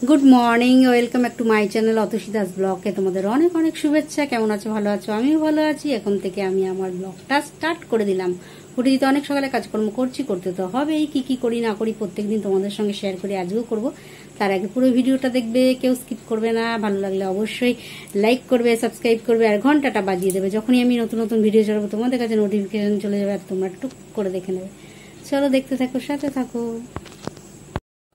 Good morning, welcome back to my channel Atasi Das ব্লগে তোমাদের অনেক অনেক শুভেচ্ছা। কেমন আছো? ভালো আছো? আমিও ভালো আছি। এখন থেকে আমি আমার ব্লগটা স্টার্ট করে দিলাম। উঠে দিতে অনেক সকালে কাজকর্ম করতে তো হবেই। কি করি না করি প্রত্যেকদিন তোমাদের সঙ্গে শেয়ার করি, আজকেও করব। তার আগে পুরো ভিডিওটা দেখবে, কেউ স্কিপ করবে না। ভালো লাগলে অবশ্যই লাইক করবে, সাবস্ক্রাইব করবে আর ঘন্টাটা বাজিয়ে দেবে। যখনই আমি নতুন নতুন ভিডিও ছাড়বো তোমাদের কাছে নোটিফিকেশন চলে যাবে আর তোমরা টুক করে দেখে নেবে। চলো দেখতে থাকো, সাথে থাকো।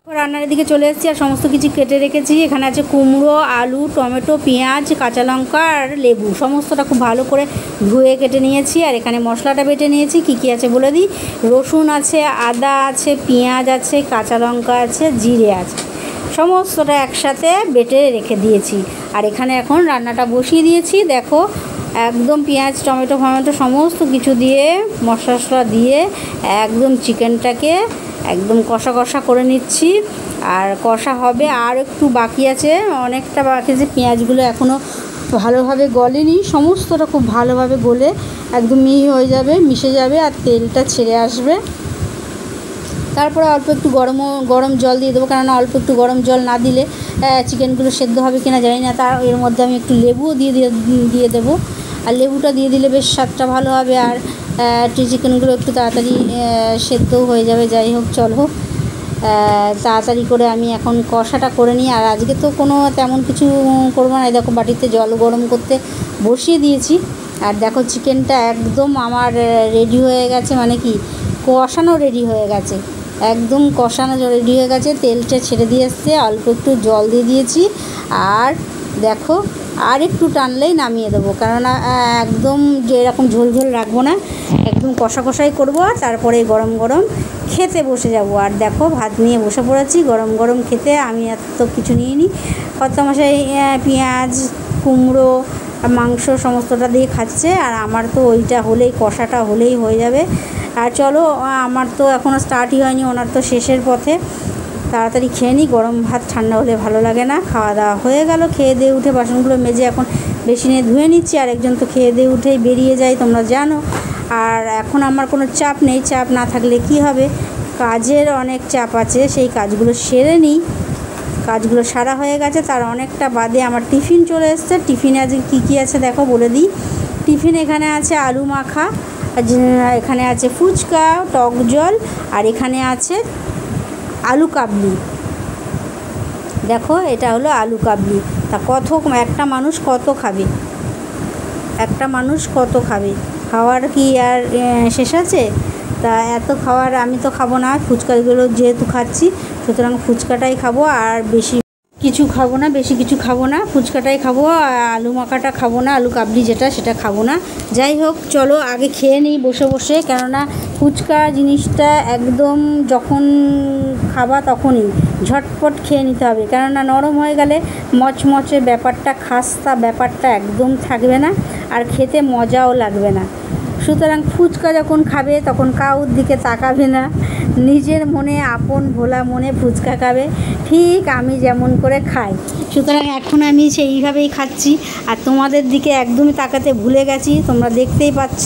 রান্নার দিকে চলে এসেছি আর সমস্ত কিছু কেটে রেখেছি। এখানে আছে কুমড়ো, আলু, টমেটো, পেঁয়াজ, কাঁচা লঙ্কা আর লেবু। সমস্তটা খুব ভালো করে ধুয়ে কেটে নিয়েছি। আর এখানে মশলাটা বেটে নিয়েছি। কি আছে বলে দিই। রসুন আছে, আদা আছে, পেঁয়াজ আছে, কাঁচা লঙ্কা আছে, জিরে আছে। সমস্তটা একসাথে বেটে রেখে দিয়েছি। আর এখানে এখন রান্নাটা বসিয়ে দিয়েছি। দেখো একদম পেঁয়াজ, টমেটো সমস্ত কিছু দিয়ে মশলা দিয়ে একদম চিকেনটাকে একদম কষা কষা করে নিচ্ছি। আর কষা হবে, আর একটু বাকি আছে, অনেকটা বাকি আছে। পেঁয়াজগুলো এখনও ভালোভাবে গলেনি। সমস্তটা খুব ভালোভাবে গলে একদম মিহি হয়ে যাবে, মিশে যাবে আর তেলটা ছেড়ে আসবে। তারপরে অল্প একটু গরম জল দিয়ে দেবো, কেননা অল্প একটু গরম জল না দিলে চিকেনগুলো সেদ্ধ হবে কিনা জানি না। তার এর মধ্যে আমি একটু লেবুও দিয়ে দেবো। আর লেবুটা দিয়ে দিলে বেশ স্বাদটা ভালো হবে আর চিকেনগুলো একটু তাড়াতাড়ি সেদ্ধও হয়ে যাবে। যাই হোক, চলো তাড়াতাড়ি করে আমি এখন কষাটা করে নিই। আর আজকে তো কোনো তেমন কিছু করবো না। দেখো বাটিতে জল গরম করতে বসিয়ে দিয়েছি। আর দেখো চিকেনটা একদম আমার রেডি হয়ে গেছে, মানে কি কষানো রেডি হয়ে গেছে, একদম কষানো রেডি হয়ে গেছে। তেলটা ছেড়ে দিয়ে এসছে, অল্প একটু জল দিয়ে দিয়েছি। আর দেখো আর একটু টানলেই নামিয়ে দেবো, কেননা একদম যে এরকম ঝোল রাখবো না, একদম কষাই করবো। আর তারপরে গরম গরম খেতে বসে যাব। আর দেখো ভাত নিয়ে বসে পড়েছি গরম গরম খেতে। আমি এত কিছু নিইনি, কর্তামশাই পেঁয়াজ, কুমড়ো, মাংস সমস্তটা দিয়ে খাচ্ছে। আর আমার তো ওইটা হলেই, কষাটা হলেই হয়ে যাবে। আর চলো, আমার তো এখনও স্টার্টই হয়নি, ওনার তো শেষের পথে। তাড়াতাড়ি খেয়ে নিই, গরম ভাত ঠান্ডা হলে ভালো লাগে না। খাওয়া দাওয়া হয়ে গেল, খেয়ে দিয়ে উঠে বাসনগুলো মেজে এখন বেসিনে ধুয়ে নিচ্ছি। আর একজন তো খেয়ে দিয়ে উঠেই বেরিয়ে যায়, তোমরা জানো। আর এখন আমার কোনো চাপ নেই। চাপ না থাকলে কি হবে, কাজের অনেক চাপ আছে, সেই কাজগুলো সেরে নিই। কাজগুলো সারা হয়ে গেছে, তার অনেকটা বাদে আমার টিফিন চলে এসছে। টিফিনে আজকে কী আছে দেখো বলে দিই। টিফিন এখানে আছে আলু মাখা, এখানে আছে ফুচকা, টক জল, আর এখানে আছে আলু কাবলি। দেখো এটা হলো আলু কাবলি। তা একটা মানুষ কত খাবে? একটা মানুষ কত খাবে? খাওয়ার কি আর শেষ আছে? তা এত খাওয়ার আমি তো খাবো না। ফুচকাগুলো যেহেতু খাচ্ছি, সুতরাং ফুচকাটাই খাবো। আর বেশি কিছু খাবো না, বেশি কিছু খাবো না, ফুচকাটাই খাবো। আলু মাখাটা খাবো না, আলু কাবলি সেটা খাবো না। যাই হোক, চলো আগে খেয়ে নিই বসে বসে, কেননা ফুচকা জিনিসটা একদম যখন খাবা তখনই ঝটপট খেয়ে নিতে হবে, কেননা নরম হয়ে গেলে মচমচে ব্যাপারটা, খাস্তা ব্যাপারটা একদম থাকবে না আর খেতে মজাও লাগবে না। সুতরাং ফুচকা যখন খাবে তখন কাউর দিকে তাকাবে না, নিজের মনে আপন ভোলা মনে ফুচকা খাবে, ঠিক আমি যেমন করে খাই। সুতরাং এখন আমি সেইভাবেই খাচ্ছি। আর তোমাদের দিকে একদমই তাকাতে ভুলে গেছি, তোমরা দেখতেই পাচ্ছ।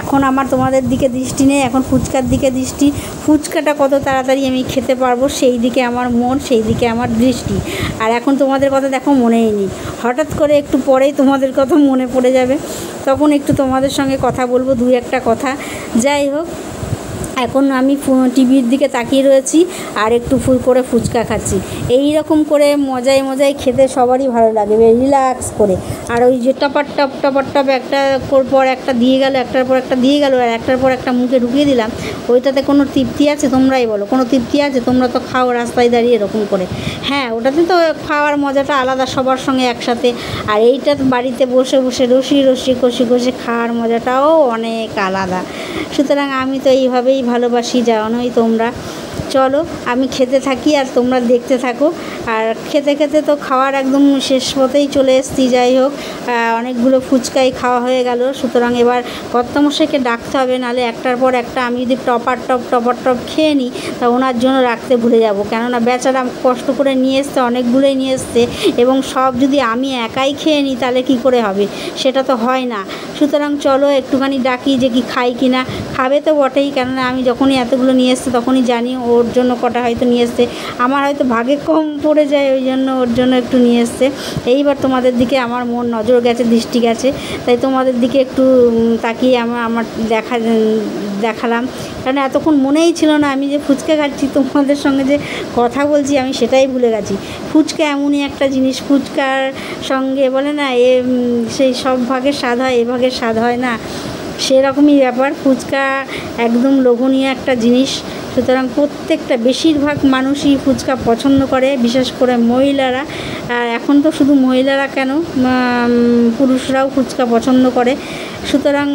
এখন আমার তোমাদের দিকে দৃষ্টি নেই, এখন ফুচকার দিকে দৃষ্টি। ফুচকাটা কত তাড়াতাড়ি আমি খেতে পারবো সেই দিকে আমার মন, সেই দিকে আমার দৃষ্টি। আর এখন তোমাদের কথা দেখো মনেই নেই, হঠাৎ করে একটু পরেই তোমাদের কথা মনে পড়ে যাবে, তখন একটু তোমাদের সঙ্গে কথা বলবো, দুই একটা কথা। যাই হোক, এখন আমি টিভির দিকে তাকিয়ে রয়েছি আর একটু ফুল করে ফুচকা খাচ্ছি। এই রকম করে মজায় খেতে সবারই ভালো লাগে, রিল্যাক্স করে। আর ওই যে টপার টপ একটার পর একটা দিয়ে গেল, একটার পর একটা দিয়ে গেল, আর একটার পর একটা মুখে ঢুকিয়ে দিলাম, ওইটাতে কোনো তৃপ্তি আছে? তোমরাই বলো, কোনো তৃপ্তি আছে? তোমরা তো খাও রাস্তায় দাঁড়িয়ে এরকম করে। হ্যাঁ, ওটাতে তো খাওয়ার মজাটা আলাদা সবার সঙ্গে একসাথে। আর এইটা বাড়িতে বসে রসি কষি খাওয়ার মজাটাও অনেক আলাদা। সুতরাং আমি তো এইভাবেই ভালোবাসি, জানোই তোমরা। চলো আমি খেতে থাকি আর তোমরা দেখতে থাকো। আর খেতে তো খাওয়ার একদম শেষ পথেই চলে এসেছি। যাই হোক, অনেকগুলো ফুচকাই খাওয়া হয়ে গেল। সুতরাং এবার কর্তামশাইকে ডাকতে হবে, নাহলে একটার পর একটা আমি যদি টপার টপ খেয়ে নিই তা ওনার জন্য রাখতে ভুলে যাব, কেননা বেচারা কষ্ট করে নিয়ে এসছে, অনেকগুলোই নিয়ে এসছে, এবং সব যদি আমি একাই খেয়ে নিই তাহলে কি করে হবে? সেটা তো হয় না। সুতরাং চলো একটুখানি ডাকি যে কি খাই কি না। খাবে তো বটেই, কেননা আমি যখনই এতগুলো নিয়ে এসছে তখনই জানি ওর ওর জন্য কটা হয়তো নিয়ে এসছে, আমার হয়তো ভাগে কম পড়ে যায়, ওই জন্য ওর জন্য একটু নিয়ে এসছে। এইবার তোমাদের দিকে আমার মন নজর গেছে, দৃষ্টি গেছে, তাই তোমাদের দিকে একটু তাকিয়ে আমার দেখালাম। কারণ এতক্ষণ মনেই ছিল না আমি যে ফুচকা খাচ্ছি, তোমাদের সঙ্গে যে কথা বলছি আমি সেটাই ভুলে গেছি। ফুচকা এমনই একটা জিনিস, ফুচকার সঙ্গে বলে না সেই সব ভাগের স্বাদ হয়, এ ভাগের স্বাদ হয় না, সেরকমই ব্যাপার। ফুচকা একদম লোভনীয় একটা জিনিস, সুতরাং প্রত্যেকটা বেশিরভাগ মানুষই ফুচকা পছন্দ করে, বিশেষ করে মহিলারা। আর এখন তো শুধু মহিলারা কেন, পুরুষরাও ফুচকা পছন্দ করে। সুতরাং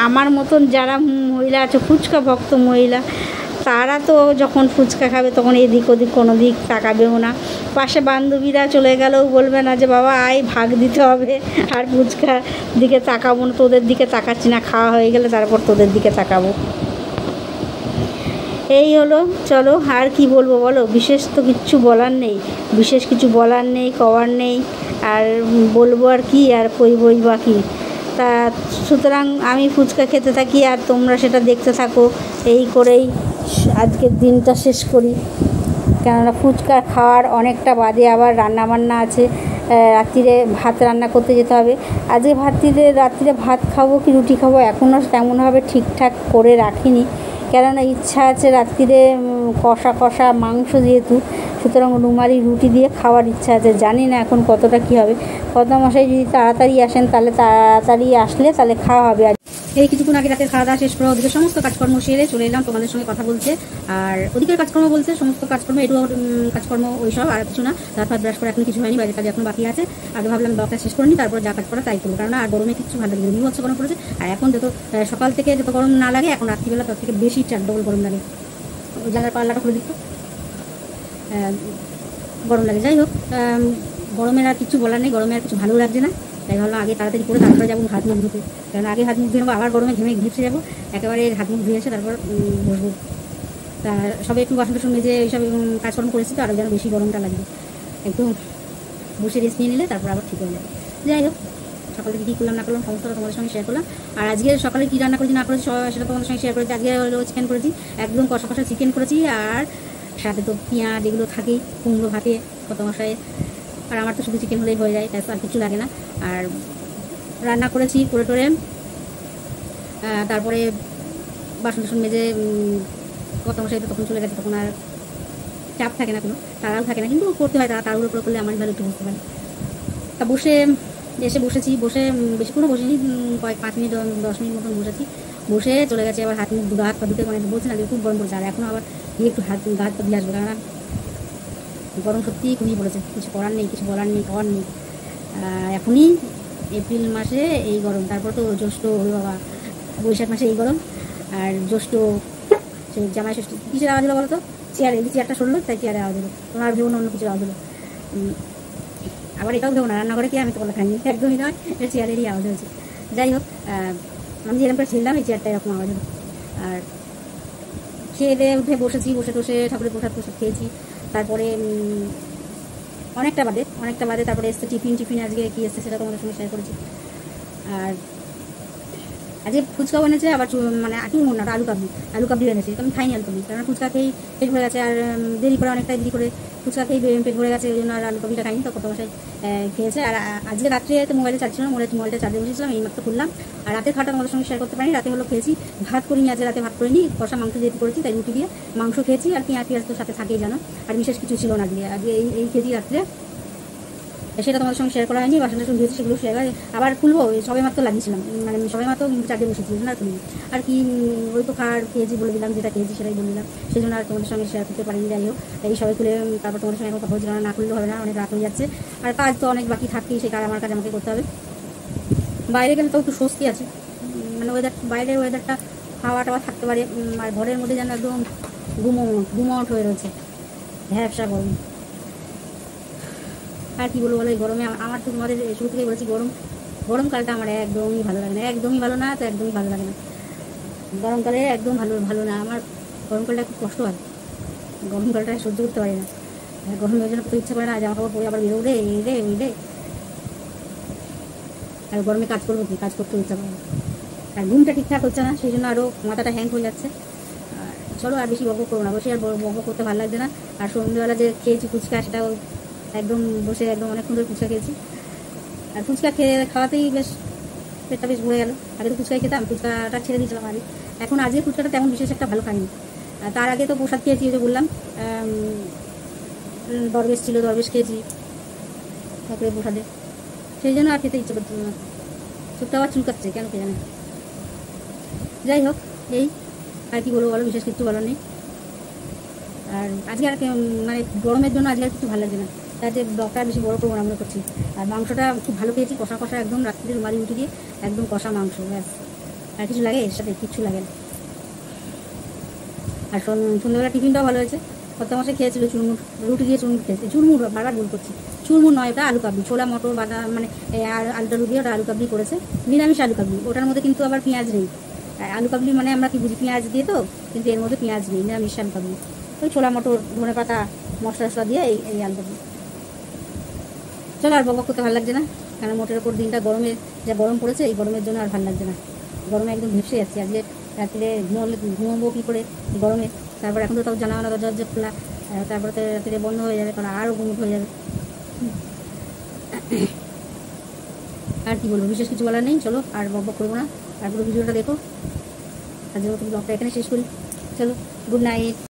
আমার মতন যারা মহিলা আছে, ফুচকা ভক্ত মহিলা, তারা তো যখন ফুচকা খাবে তখন এদিক ওদিক কোনো দিক তাকাবেও না। পাশে বান্ধবীরা চলে গেলেও বলবে না যে বাবা আয় ভাগ দিতে হবে, আর ফুচকার দিকে তাকাবো না, তোদের দিকে তাকাচ্ছি না, খাওয়া হয়ে গেলে তারপর তোদের দিকে তাকাবো। এই হলো, চলো আর কি বলবো বলো, বিশেষ তো কিচ্ছু বলার নেই, বিশেষ কিছু বলার নেই, কওয়ার নেই, আর বলবো আর কি, আর কইবই বা কি। তা সুতরাং আমি ফুচকা খেতে থাকি আর তোমরা সেটা দেখতে থাকো। এই করেই আজকের দিনটা শেষ করি, কেননা ফুচকা খাওয়ার অনেকটা বাদে আবার রান্নাবান্না আছে, রাত্রিরে ভাত রান্না করতে যেতে হবে। আজকে রাত্রিরে ভাত খাবো কি রুটি খাবো এখনও তেমনভাবে ঠিকঠাক করে রাখিনি, কেননা ইচ্ছা আছে রাত্রিরে কষা কষা মাংস যেহেতু, সুতরাং রুমালি রুটি দিয়ে খাওয়ার ইচ্ছা আছে। জানি না এখন কতটা কী হবে, কর্তামশাই যদি তাড়াতাড়ি আসেন তাহলে তাড়াতাড়ি আসলে তাহলে খাওয়া হবে। এই কিছুক্ষণ আগে রাতের খাওয়া দাওয়া শেষ করে ওদিকে সমস্ত কাজকর্ম সেরে চলে এলাম তোমাদের সঙ্গে কথা বলতে। আর ওদিকের কাজকর্ম বলতে সমস্ত কাজকর্ম, একটু কাজকর্ম ওইসব, আর কিছু না। দাঁত ফাত ব্রাশ করে এখন কিছু হয়নি, বাইরের কাজ এখন বাকি আছে। আগে ভাবলাম ব্লগটা শেষ করে নিই, তারপর যা কাজ করা তাই করবো, কারণ আর গরমে কিছু ভালো লাগে, বিভৎস গরম পড়েছে। আর এখন যত সকাল থেকে যত গরম না লাগে, এখন রাত্রিবেলা তার থেকে বেশি ডবল গরম লাগে। ওই জানলার পাল্লাটা খুলে দিত, গরম লাগে। যাই হোক, গরমের আর কিছু বলার নেই, গরমে আর কিছু ভালো লাগছে না, তাই ভাবলাম আগে তাড়াতাড়ি করে তারপরে যাবো হাত মুখ ধুতে, কারণ আগে হাত মুখ ধুয়ে নেবো, আবার গরমে ঘেমে যাবো, একেবারে হাত মুখ ধুয়ে এসে তারপর বসবো। তা সবাই একটু বাসন টাসন মেজে এইসব কাজকর্ম করেছি, তো আরও যেন বেশি গরমটা লাগবে, একটু বসে রেস্ট নিয়ে নিলে তারপর আবার ঠিক হয়ে যাবে। যাই হোক, সকালে কী করলাম না করলাম সমস্তটা তোমাদের সঙ্গে শেয়ার করলাম। আর আজকে সকালে কী রান্না করেছি না করেছি সেটা তোমাদের সঙ্গে শেয়ার করেছি। আজকে হলো চিকেন করেছি, একদম কষা কষা চিকেন করেছি, আর সাথে তো পেঁয়াজ এগুলো থাকেই, কুমড়ো ভাতে কত মশাই, আর আমার তো শুধু চিকেন হলেই হয়ে যায়, তাই আর কিছু লাগে না। আর রান্না করেছি করে টোরে, তারপরে বাসন টাসন মেজে কত মশাই তো তখন চলে গেছে, তখন আর চাপ থাকে না, কোনো তাড়াও থাকে না, কিন্তু করতে হয়, তাড়াহুড়ো করে করলে আমারই ভালো একটু বুঝতে পারি। তা বসেছি, বসে বেশিক্ষণও বসিনি, কয়েক 5 মিনিট 10 মিনিট মতন বসেছি, বসে চলে গেছে আবার হাত মুখ হাত পা ধুতে, মানে বলছি না যে খুব গরম পড়েছে। আর এখন আবার গিয়ে একটু হাত পা দিয়ে আসবো, কেননা গরম সত্যিই খুবই পড়েছে, কিছু করার নেই, কিছু বলার নেই, খাওয়ার নেই। এখনই এপ্রিল মাসে এই গরম, তারপর তো জ্যৈষ্ঠ, বাবা বৈশাখ মাসে এই গরম, আর জ্যৈষ্ঠ সেই জামাই ষষ্ঠী। কিসের আওয়াজ হলো বলো তো? চেয়ারটা সরলো, তাই চেয়ারে আওয়াজ হলো, তোমার ভেবো না অন্য কিছুর আওয়াজ হলো। আবার এটাও ভেবো না রান্নাঘরে কি আমি তোমার খাইনি, একদমই নয়, এটা চেয়ারেরই আওয়াজ হয়েছে। যাই হোক, আমি যেরকম করে ছিলাম এই চেয়ারটা এরকম আওয়াজ হলো। আর খেয়ে দিয়ে উঠে বসেছি, বসে ঠাকুরের প্রসাদ খেয়েছি। তারপরে অনেকটা বাদে তারপরে এসছে টিফিন আজকে কী এসছে সেটা তোমাদের সঙ্গে শেয়ার করেছি। আর আজকে ফুচকাও এনেছে, আবার মানে কি মনে না আলু কাবলি এনেছে, তো আমি খাইনি আলু কাবলি, কারণ ফুচকা খেয়েই পেট ভরে গেছে, আর অনেকটাই দেরি করে ফুচকা খেয়েই পেট ভরে গেছে, ওই জন্য আর আলু কাবলিটা খাইনি। তো কত মশাই খেয়েছে। আর আজকে রাত্রে তো মোবাইলে চার্জ ছিল না, মোবাইলটা চার্জে বসেছিলাম, এই মাত্র খুললাম। আর রাতের খাওয়াটা তোমাদের সঙ্গে শেয়ার করতে পারিনি, রাতে হলো খেয়েছি ভাত করিনি, আজকে রাতে ভাত করিনি, কষা মাংস যেহেতু করেছি তাই রুটি দিয়ে মাংস খেয়েছি, আর পেঁয়াজ তো সাথে থাকেই জানো, আর বিশেষ কিছু ছিল না আজকে এই খেয়েছি রাত্রে, সেটা তোমাদের সঙ্গে শেয়ার করা হয়নি। বাসন টাসন ধুয়েছি, সেগুলো শেয়ার আবার খুলবো, সবে মাত্র লাগিয়েছিলাম, মানে সবে মাত্র চার্জে বসেছি না, খুলি আর কি ওই তো খেয়েছি বলে দিলাম, যেটা খেয়েছি সেটাই বলে দিলাম, সেই জন্য আর তোমাদের সঙ্গে শেয়ার করতে পারিনি। যাই হোক, এই সবাই খুলে তারপর তোমাদের সঙ্গে এখন কথা বলছিলাম, না খুললে হবে না, অনেক রাত হয়ে যাচ্ছে, আর কাজ তো অনেক বাকি থাকতেই, সেই কাজ আমাকে করতে হবে। বাইরে গেলে তো একটু স্বস্তি আছে, মানে বাইরের ওয়েদারটা হাওয়া টাওয়া থাকতে পারে, আর ঘরের মধ্যে যেন একদম গুমোট হয়ে রয়েছে, ভ্যাবসা গরম। আর কি বলবো বলো, এই গরমে আমার তো তোমাদের শুরু থেকেই বলেছি, গরমকালটা আমার একদমই ভালো লাগে না, একদমই ভালো না, তো একদমই ভালো লাগে না গরমকালে, একদম ভালো না আমার। গরমকালটা খুব কষ্ট হয়, গরমকালটা সহ্য করতে পারি না, গরমের জন্য তো ইচ্ছা করে না, জামা কাপড় পরে আবার বেরো রে এই রে, আর গরমে কাজ করবো কি, কাজ করতে ইচ্ছা করে না, আর ঘুমটা ঠিকঠাক হচ্ছে না, সেই জন্য আরও মাথাটা হ্যাং হয়ে যাচ্ছে। আর চলো আর বেশি বক করবো না, বসে আর বক করতে ভালো লাগছে না। আর সন্ধ্যেবেলা যে খেয়েছি ফুচকা, সেটাও একদম বসে একদম অনেকক্ষণ ধরে ফুচকা খেয়েছি। আর ফুচকা খাওয়াতেই বেশ পেটটা বেশ ভরে গেল। আগে তো ফুচকাই খেতাম, ফুচকাটা ছেড়ে দিয়েছিলাম আগে। এখন আজকে ফুচকাটা তেমন বিশেষ একটা ভালো খাইনি। তার আগে তো প্রসাদ খেয়েছি, যে বললাম দরবেশ ছিল, দরবেশ খেয়েছি তারপরে প্রসাদে, সেই জন্য আর খেতে ইচ্ছে করছিল না। চোখটা আবার চুলকাচ্ছে কেন কে জানে। যাই হোক, এই আর কি বলবো বলো, বিশেষ কিছু বলার নেই। আর আজকে আর মানে গরমের জন্য আজকে আর কিছু ভালো লাগছে না, তাই যে ব্লগটা বেশি বড় করবো না মনে করছি। আর মাংসটা খুব ভালো পেয়েছি, কষা কষা একদম, রাত্রিতে রুমালি উঠে দিয়ে একদম কষা মাংস, ব্যাস। আর কিছু লাগে এর সাথে? কিচ্ছু লাগে না। আর সন্ধ্যাবেলা টিফিনটাও ভালো হয়েছে। কর্তামশাই খেয়েছিল চুরমুর, রুটি দিয়ে চুরমুর খেয়েছে। চুরমুর বারবার ভুল করছি, চুরমুর নয়, ওটা আলু কাবলি, ছোলা মটর বাদাম মানে আলু টালু দিয়ে ওটা আলু কাবলি করেছে, নিরামিষ আলু কাবলি। ওটার মধ্যে কিন্তু আবার পেঁয়াজ নেই। আলু কাবলি মানে আমরা কি বুঝি পেঁয়াজ দিয়ে, তো কিন্তু এর মধ্যে পেঁয়াজ নেই, নিরামিষ আলু কাবলি। ওই ছোলা মটর ধনে পাতা মশলা টশলা দিয়ে এই আলু কাবলি। চলো আর বক করতে ভালো লাগছে না, কারণ মোটের ওপর দিনটা গরমে যা গরম পড়েছে, এই গরমের জন্য আর ভালো লাগছে না। গরমে একদম ভেসে যাচ্ছি আজকে। রাত্রে ঘুমাবো কী করে গরমে? তারপর এখন তো তাও জানালা দরজা খোলা, তারপরে তো রাত্রে বন্ধ হয়ে যাবে, কারণ আরও ঘুম হয়ে যাবে। আর কি বলবো, বিশেষ কিছু বলার নেই। চলো আর বক করবো না, আর পুরো ভিডিওটা দেখো। আজকের মতো ব্লগটা এখানে শেষ করি। চলো, গুড নাইট।